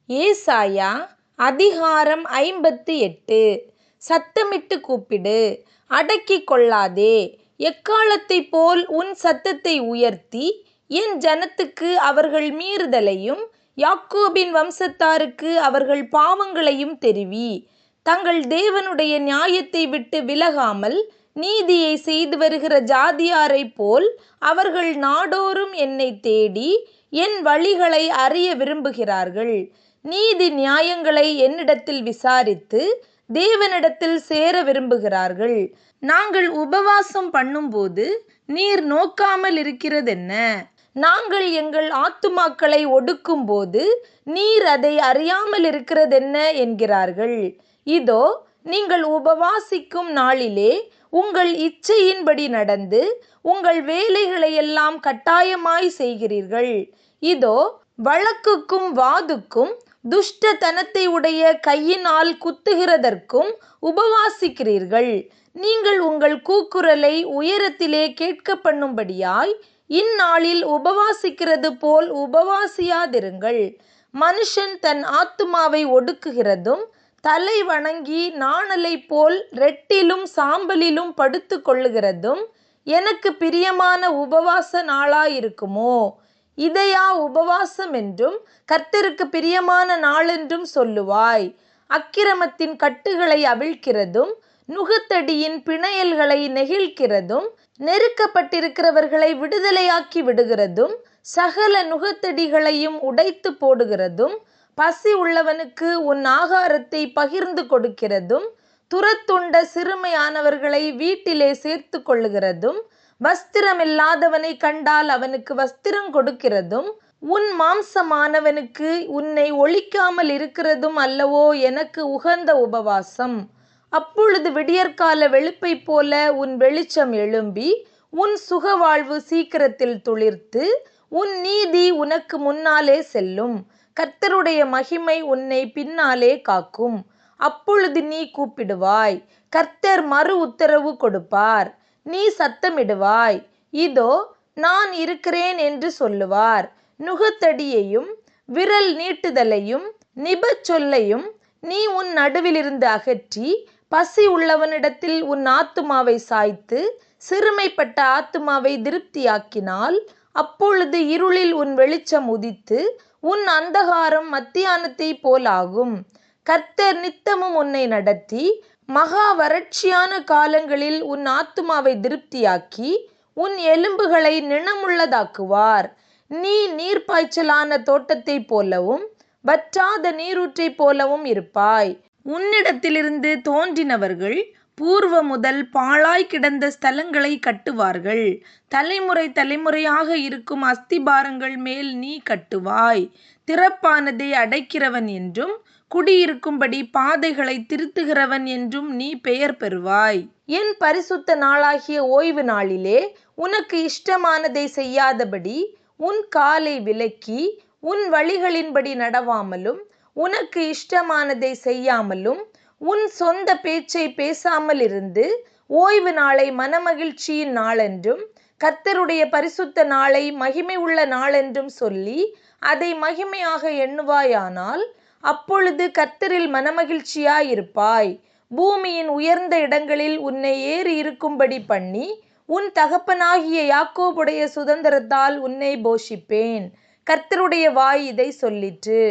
ஏசாயா அதிகாரம் 58. சத்தமிட்டு கூப்பிடு, அடக்கிக் கொள்ளாதே. எக்காலத்தைப் போல் உன் சத்தத்தை உயர்த்தி என் ஜனத்துக்கு அவர்கள் மீறுதலையும் யாக்கோபின் வம்சத்தாருக்கு அவர்கள் பாவங்களையும் தெரிவி. தங்கள் தேவனுடைய நியாயத்தை விட்டு விலகாமல் நீதியை செய்து வருகிற ஜாதியாரைப் போல் அவர்கள் நாடோறும் என்னை தேடி என் வழிகளை அறிய விரும்புகிறார்கள். நீதி நியாயங்களை என்னிடத்தில் விசாரித்து தேவனிடத்தில் சேர விரும்புகிறார்கள். நாங்கள் உபவாசம் பண்ணும்போது நீர் நோக்காமல் இருக்கிறதென்ன? நாங்கள் எங்கள் ஆத்துமாக்களை ஒடுக்கும்போது நீர் அதை அறியாமல் இருக்கிறதென்ன என்கிறார்கள். இதோ, நீங்கள் உபவாசிக்கும் நாளிலே உங்கள் இச்சையின்படி நடந்து உங்கள் வேலைகளையெல்லாம் கட்டாயமாய் செய்கிறீர்கள். இதோ, வழக்குக்கும் வாதுக்கும் துஷ்டத்தனத்தை உடைய கையினால் குத்துகிறதற்கும் உபவாசிக்கிறீர்கள். நீங்கள் உங்கள் கூக்குரலை உயரத்திலே கேட்க பண்ணும்படியாய் இந்நாளில் உபவாசிக்கிறது போல் உபவாசியாதிருங்கள். மனுஷன் தன் ஆத்துமாவை ஒடுக்குகிறதும் தலை வணங்கி நாணலை போல் ரெட்டிலும் சாம்பலிலும் படுத்து கொள்ளுகிறதும் எனக்கு பிரியமான உபவாச நாளாயிருக்குமோ? இதையா உபவாசம் என்றும் கர்த்தருக்கு பிரியமான நாளென்றும் சொல்லுவாய்? அக்கிரமத்தின் கட்டுகளை அவிழ்க்கிறதும் நுகத்தடியின் பிணையல்களை நெகிழ்கிறதும் நெருக்கப்பட்டிருக்கிறவர்களை விடுதலையாக்கி விடுகிறதும் சகல நுகத்தடிகளையும் உடைத்து போடுகிறதும் பசி உள்ளவனுக்கு உன் ஆகாரத்தை பகிர்ந்து கொடுக்கிறதும் துரத்துண்ட சிறுமையானவர்களை வீட்டிலே சேர்த்து கொள்ளுகிறதும் வஸ்திரமில்லாதவனை கண்டால் அவனுக்கு வஸ்திரம் கொடுக்கிறதும் உன் மாம்சமானவனுக்கு உன்னை ஒழிக்காமல் இருக்கிறதும் அல்லவோ எனக்கு உகந்த உபவாசம். அப்பொழுது விடியற்கால வெளுப்பை போல உன் வெளிச்சம் எழும்பி உன் சுகவாழ்வு சீக்கிரத்தில் துளிர்த்து உன் நீதி உனக்கு முன்னாலே செல்லும். கர்த்தருடைய மகிமை உன்னை பின்னாலே காக்கும். அப்பொழுது நீ கூப்பிடுவாய், கர்த்தர் மறு உத்தரவு கொடுப்பார். நீ சத்தமிடுவாய், இதோ நான் இருக்கிறேன் என்று சொல்லுவார். நுகத்தடியையும் விரல் நீட்டுதலையும் நிபச்சொல்லையும் நீ உன் நடுவிலிருந்து அகற்றி பசி உள்ளவனிடத்தில் உன் ஆத்துமாவை சாய்த்து சிறுமைப்பட்ட ஆத்துமாவை திருப்தியாக்கினால் அப்பொழுது இருளில் உன் வெளிச்சம் உதித்து உன் அந்தகாரம் மத்தியானத்தை போலாகும். கர்த்தர் நித்தமும் உன்னை நடத்தி மகா வறட்சியான காலங்களில் உன் ஆத்துமாவை திருப்தியாக்கி உன் எலும்புகளை நிணமுள்ளதாக்குவார். நீ நீர்ப்பாய்ச்சலான தோட்டத்தைப் போலவும் வற்றாத நீரூற்றை போலவும் இருப்பாய். உன்னிடத்திலிருந்து தோன்றினவர்கள் பூர்வ முதல் பாழாய் கிடந்த ஸ்தலங்களை கட்டுவார்கள். தலைமுறை தலைமுறையாக இருக்கும் அஸ்திபாரங்கள் மேல் நீ கட்டுவாய். திறப்பானதை அடைக்கிறவன் என்றும் குடியிருக்கும்படி பாதைகளை திருத்துகிறவன் என்றும் நீ பெயர் பெறுவாய். என் பரிசுத்த நாளாகிய ஓய்வு நாளிலே உனக்கு இஷ்டமானதை செய்யாதபடி உன் காலை விலக்கி உன் வழிகளின்படி நடவாமலும் உனக்கு இஷ்டமானதை செய்யாமலும் உன் சொந்த பேச்சை பேசாமல் இருந்து ஓய்வு நாளை மனமகிழ்ச்சியின் நாளென்றும் கர்த்தருடைய பரிசுத்த நாளை மகிமை உள்ள நாளென்றும் சொல்லி அதை மகிமையாக எண்ணுவாயானால் அப்பொழுது கர்த்தரில் மனமகிழ்ச்சியாயிருப்பாய். பூமியின் உயர்ந்த இடங்களில் உன்னை ஏறி இருக்கும்படி பண்ணி உன் தகப்பனாகிய யாக்கோபுடைய சுதந்திரத்தால் உன்னை போஷிப்பேன். கர்த்தருடைய வாய் இதை சொல்லிற்று.